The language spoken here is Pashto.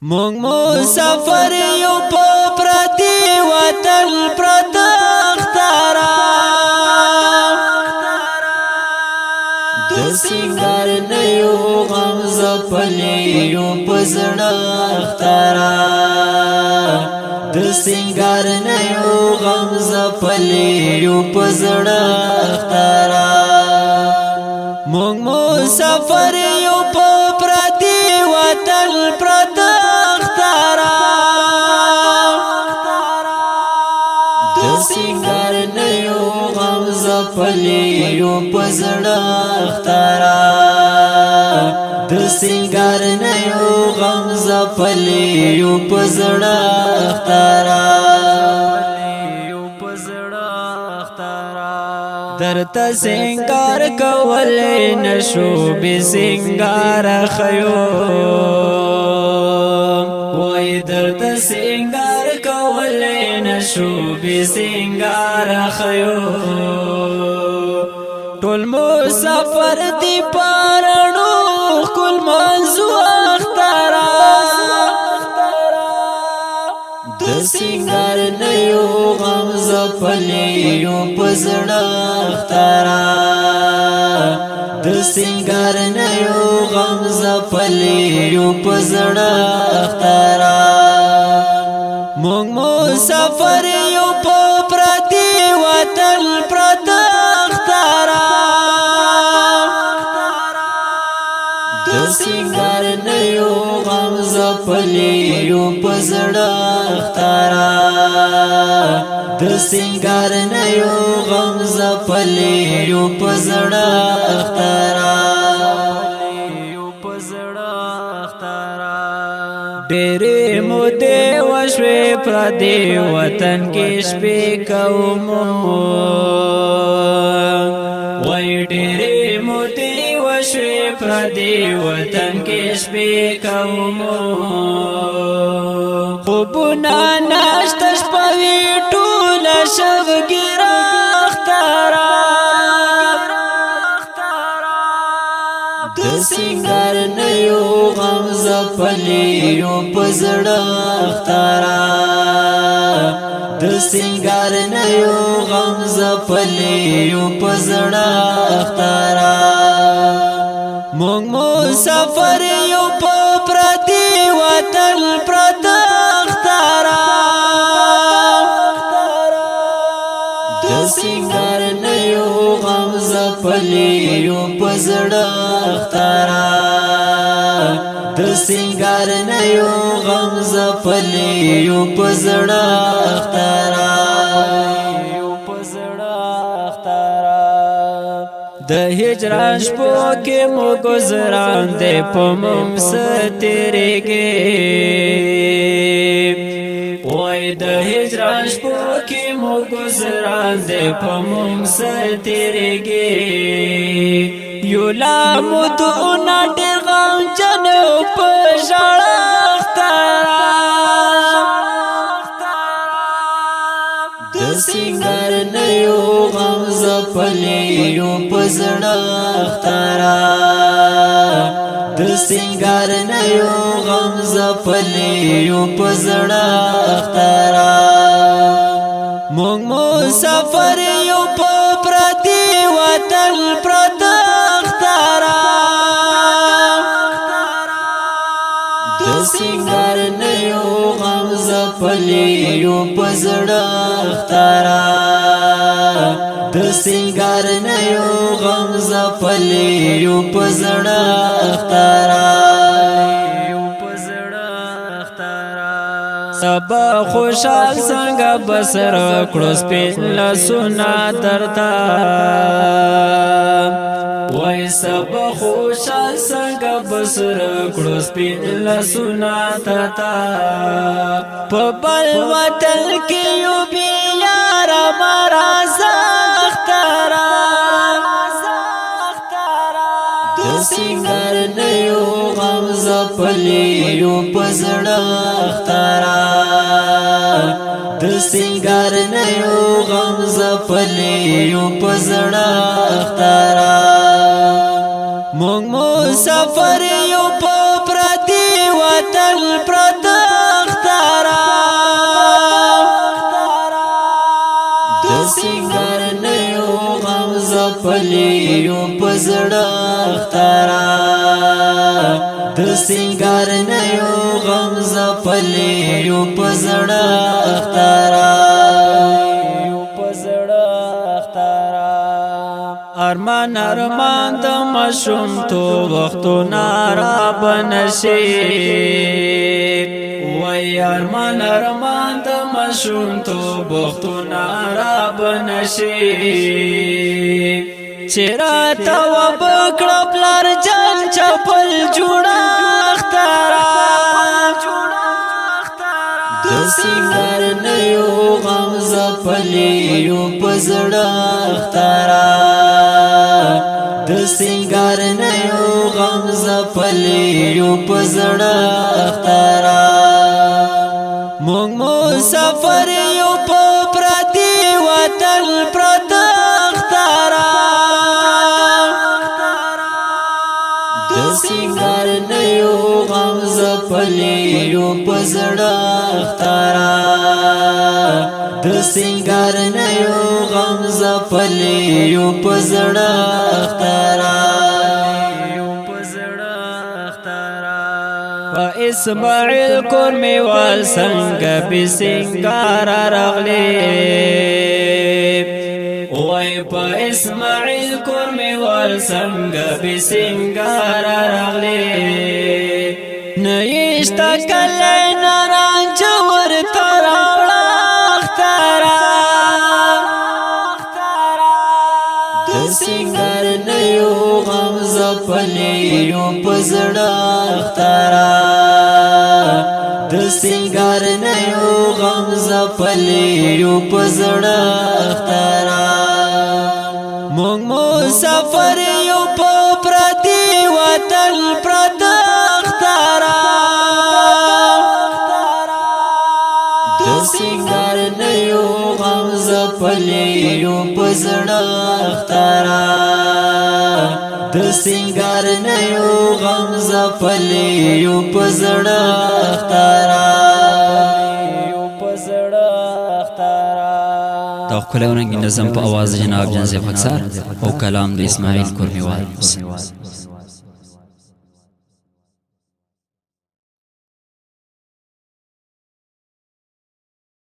مونږ مسافر یو په پردي وطن پرته اخترا د سنگار نه یو غم زپلی یو په زړه اخترا د سنگار نه یو غم زپلی یو په زړه اخترا مونږ مسافر یو په پردي وطن پرته سنگار نیو غم زپلی یو پزړه اخترا د سنگار نیو غم زپلی یو پزړه اخترا درته سنگار کول نشو به سنگار خيو وای درته سنگار کول نشو به سنگار خيو ټول مسافر دی پارانو کل منزو اخترا د سنگار نیو غم زپلی یو پزړه اخترا د سنگار نیو غم زپلی یو پزړه اخترا مونږ مسافر یو په پردي وطن پرته اخترا د سنگار نیو غم زپلی یو پزړه اخترا د سنگار نیو غم زپلی یو پزړه اخترا ډېرې مودې وشوې پردي وطن کې شپې کومو وای ډېرې مودې وشوې پردي وطن کې شپې کومو خوبونه نشته شپه وي ټوله شبګیره اخترا د سنگار نیو غم زپلی یو پزړه اخترا د سنگار نیو غم زپلی یو پزړه اخترا مونږ مسافر یو په پردي وطن پرته اخترا د سنگار نیو غم زپلی یو پزړه اخترا د سنگار نیو غم زپلی یو پزړه اخترا د هجران شپو کې مو گزاران دې په موږ سترګې وای د هجران شپو کې مو گزاران دې په موږ سترګې یو لا مو دونه ډېر غم جن په ژړا اخترا د سنگار نیو غم زپلی یو پزړه اخترا د سنگار نیو غم زپلی یو پزړه اخترا مونږ مسافر یو په پردي وطن پرته اخترا د سنگار نیو غم زپلی یو پزړه اخترا د سنگار نیو غم زپلی یو پزړه اخترا سبا خوشحال څنګه بسر کړو سپین لاسونه درته وای سبا خوشحال څنګه بسر کړو سپین لاسونه درته په بل وطن کې یو بیا یار مرز اخترا د سنگار نیو غم زپلی یو پزړه اخترا د سنگار نیو غم زپلی یو پزړه اخترا مونږ مسافر یو په پردي وطن پرته زپلی یو پزړه اخترا ارمان ارمان د مشوم تو وختو نارا بنشي وای ارمان ارمان د مشوم تو وختو نارا بنشي چیرته وبکړه پلار جان چپل جوړه اخترا د سنگر نیو غم زپلی یو پزړه اخترا د سنگر نیو غم زپلی یو پزړه اخترا مونږ مسافر یو په پردي وطن پرت اخترا د سنگر نیو غم زپلی یو پزړه اخترا د سنگر نیو غم زپلی یو پزړه اخترا اسماعیل کور میوال څنګه به سنگار راغلی وای په اسماعیل کور میوال څنګه به سنگار راغلی نېشتا کله نارنج ور تراوړه اخترا د سنگر نیو غم زپلی یو پزړه اخترا د سنگر نیو غم زپلی یو پزړه اخترا مونږ مسافر یو په پردي وطن پرت اخترا د سنگر نیو غم زپلی یو پزړه اخترا د سنگر نیو غم زپلی یو پزړه اخترا دا خلونګ نظم په आवाज جناب جنزه فکسار او کلام د اسماعیل کورمیوال